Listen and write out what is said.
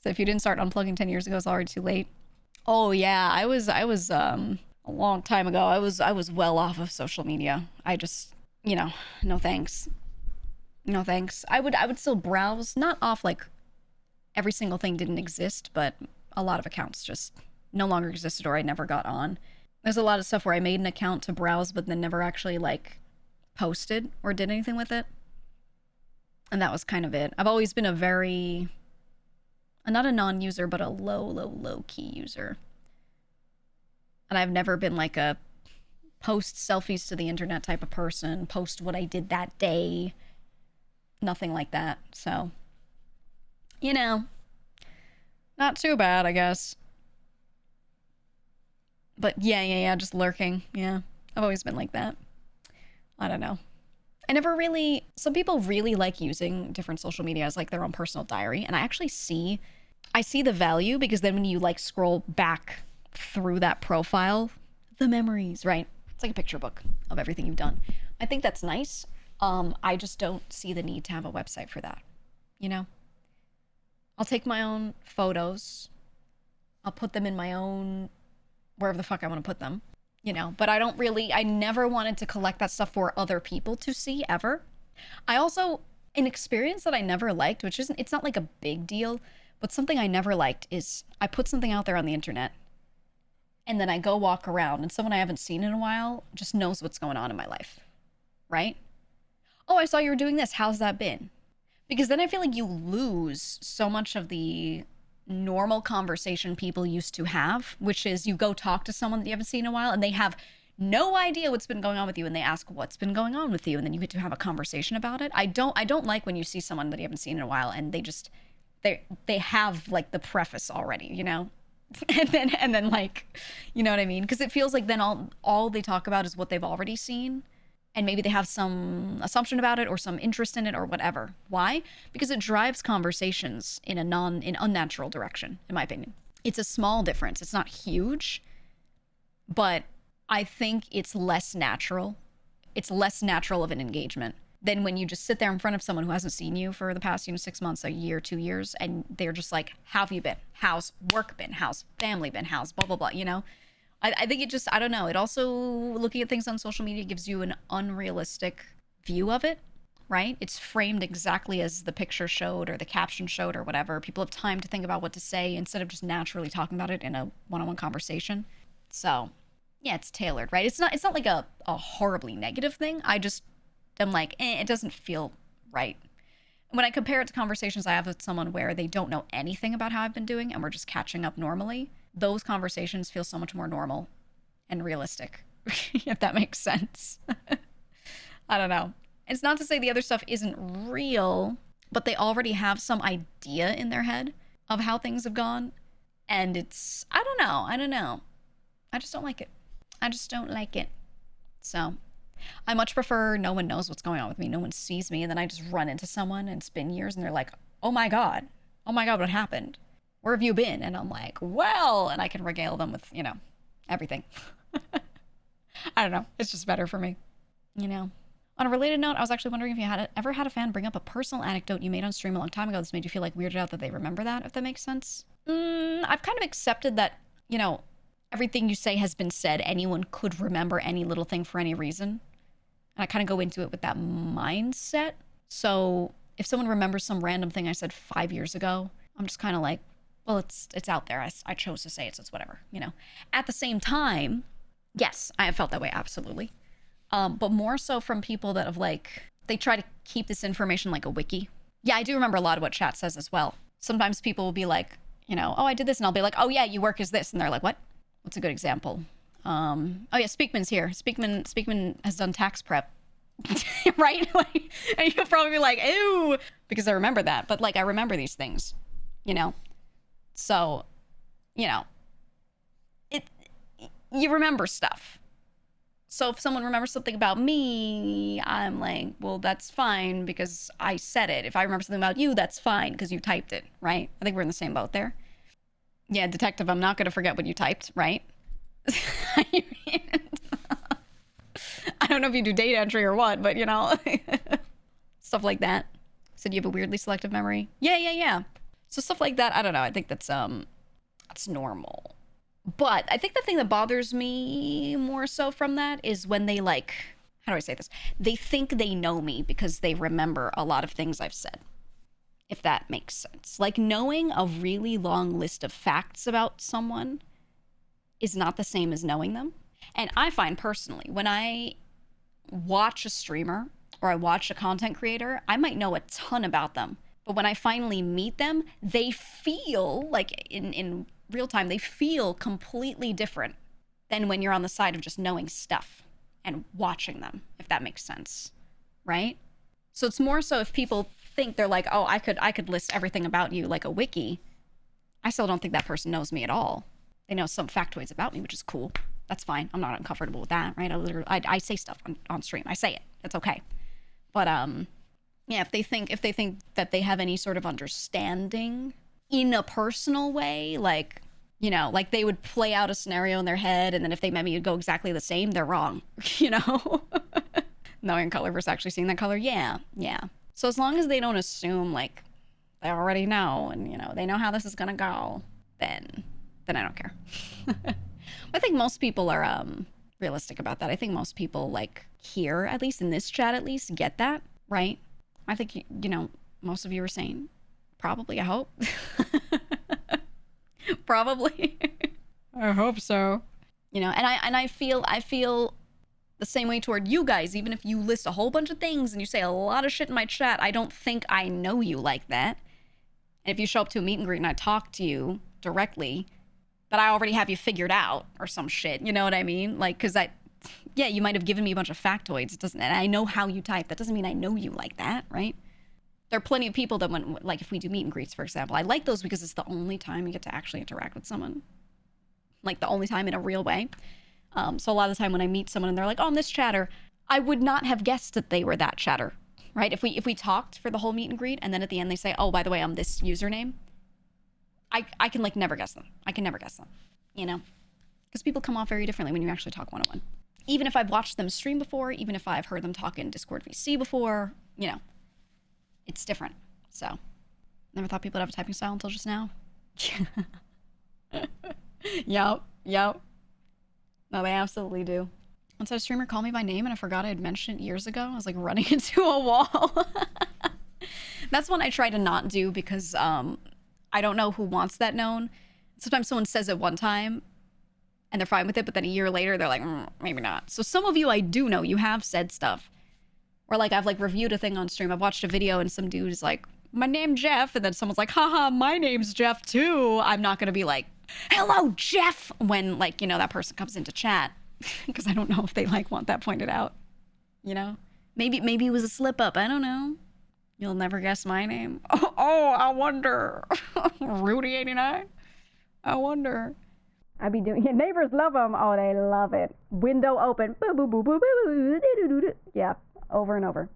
So if you didn't start unplugging 10 years ago, it's already too late. Oh yeah, I was a long time ago. I was well off of social media. I just, no thanks. No thanks. I would still browse, not off like every single thing didn't exist, but a lot of accounts just no longer existed or I never got on. There's a lot of stuff where I made an account to browse but then never actually like posted or did anything with it. And that was kind of it. I've always been a very, not a non-user, but a low key user. And I've never been like a post selfies to the internet type of person, post what I did that day. Nothing like that. So, not too bad, I guess. But yeah, just lurking. Yeah, I've always been like that. I don't know. I never really, some people really like using different social media as like their own personal diary. And I actually see the value because then when you like scroll back through that profile, the memories, right? It's like a picture book of everything you've done. I think that's nice. I just don't see the need to have a website for that. I'll take my own photos. I'll put them in my own, wherever the fuck I want to put them, but I never wanted to collect that stuff for other people to see ever. I also, an experience that I never liked, which isn't, it's not like a big deal, but something I never liked is I put something out there on the internet and then I go walk around and someone I haven't seen in a while just knows what's going on in my life, right? Oh, I saw you were doing this. How's that been? Because then I feel like you lose so much of the normal conversation people used to have, which is you go talk to someone that you haven't seen in a while and they have no idea what's been going on with you and they ask what's been going on with you and then you get to have a conversation about it. I don't like when you see someone that you haven't seen in a while and they have like the preface already, and then like, you know what I mean? Because it feels like then all they talk about is what they've already seen. And maybe they have some assumption about it or some interest in it or whatever. Why? Because it drives conversations in an unnatural direction, in my opinion. It's a small difference. It's not huge, but I think it's less natural. It's less natural of an engagement than when you just sit there in front of someone who hasn't seen you for the past, 6 months, a year, 2 years, and they're just like, how have you been? How's work been? How's family been? How's blah, blah, blah, I think it just, I don't know. It also, looking at things on social media gives you an unrealistic view of it, right? It's framed exactly as the picture showed or the caption showed or whatever. People have time to think about what to say instead of just naturally talking about it in a one-on-one conversation. So, yeah, it's tailored, right? It's not like a horribly negative thing. I just am like, it doesn't feel right. When I compare it to conversations I have with someone where they don't know anything about how I've been doing and we're just catching up normally, those conversations feel so much more normal and realistic, if that makes sense. I don't know. It's not to say the other stuff isn't real, but they already have some idea in their head of how things have gone. And it's, I don't know. I just don't like it. So I much prefer no one knows what's going on with me. No one sees me. And then I just run into someone and it's been years and they're like, oh my God, what happened? Where have you been? And I'm like, well, and I can regale them with, everything. I don't know. It's just better for me, On a related note, I was actually wondering if you ever had a fan bring up a personal anecdote you made on stream a long time ago that's made you feel like weirded out that they remember that, if that makes sense. I've kind of accepted that, everything you say has been said. Anyone could remember any little thing for any reason. And I kind of go into it with that mindset. So if someone remembers some random thing I said 5 years ago, I'm just kind of like, well, it's out there. I chose to say it, so it's whatever, At the same time, yes, I have felt that way, absolutely. But more so from people that have they try to keep this information like a wiki. Yeah, I do remember a lot of what chat says as well. Sometimes people will be like, oh, I did this, and I'll be like, oh yeah, you work as this, and they're like, what? What's a good example? Oh yeah, Speakman's here. Speakman has done tax prep, right? And you'll probably be like, ew, because I remember that. But I remember these things, So, you remember stuff. So if someone remembers something about me, I'm like, well, that's fine because I said it. If I remember something about you, that's fine because you typed it, right? I think we're in the same boat there. Yeah, detective, I'm not going to forget what you typed, right? I don't know if you do data entry or what, but stuff like that. Said you have a weirdly selective memory. Yeah. So stuff like that, I don't know. I think that's normal. But I think the thing that bothers me more so from that is when they like, how do I say this? They think they know me because they remember a lot of things I've said. If that makes sense. Like knowing a really long list of facts about someone is not the same as knowing them. And I find personally, when I watch a streamer or I watch a content creator, I might know a ton about them. But when I finally meet them, they feel like in real time, they feel completely different than when you're on the side of just knowing stuff and watching them, if that makes sense, right? So it's more so if people think they're like, oh, I could list everything about you like a wiki. I still don't think that person knows me at all. They know some factoids about me, which is cool. That's fine. I'm not uncomfortable with that, right? I say stuff on stream. I say it. It's okay. But yeah, if they think that they have any sort of understanding in a personal way, like, you know, like they would play out a scenario in their head, and then if they met me, it'd go exactly the same, they're wrong, you know? Knowing color versus actually seeing that color, yeah. So as long as they don't assume, like, they already know, and, you know, they know how this is gonna go, then I don't care. I think most people are realistic about that. I think most people, like, here, at least in this chat, at least, get that, right? I think, you know, most of you are saying, probably, I hope. Probably. I hope so. You know, and I feel the same way toward you guys. Even if you list a whole bunch of things and you say a lot of shit in my chat, I don't think I know you like that. And if you show up to a meet and greet and I talk to you directly, that I already have you figured out or some shit. You know what I mean? Like, because yeah, you might have given me a bunch of factoids. It doesn't, and I know how you type. That doesn't mean I know you like that, right? There are plenty of people that when, like, if we do meet and greets, for example, I like those because it's the only time you get to actually interact with someone. Like, the only time in a real way. So a lot of the time when I meet someone and they're like, oh, I'm this chatter, I would not have guessed that they were that chatter, right? If we talked for the whole meet and greet and then at the end they say, oh, by the way, I'm this username, I can, like, never guess them. I can never guess them, you know? Because people come off very differently when you actually talk one-on-one. Even if I've watched them stream before, even if I've heard them talk in Discord VC before, you know, it's different. So, never thought people would have a typing style until just now. Yup. No, they absolutely do. Once I had a streamer call me by name and I forgot I had mentioned it years ago. I was like running into a wall. That's one I try to not do because I don't know who wants that known. Sometimes someone says it one time and they're fine with it, but then a year later they're like, maybe not. So some of you I do know, you have said stuff. Or like I've like reviewed a thing on stream. I've watched a video and some dude is like, my name's Jeff. And then someone's like, haha, my name's Jeff too. I'm not going to be like, hello, Jeff, when, like, you know, that person comes into chat. Because I don't know if they, like, want that pointed out. You know? Maybe it was a slip up. I don't know. You'll never guess my name. Oh, I wonder. Rudy89? I wonder. I be doing, your neighbors love them. Oh, they love it. Window open. Boo, boo, boo, boo, boo, boo, doo, doo, doo, doo. Yeah, over and over.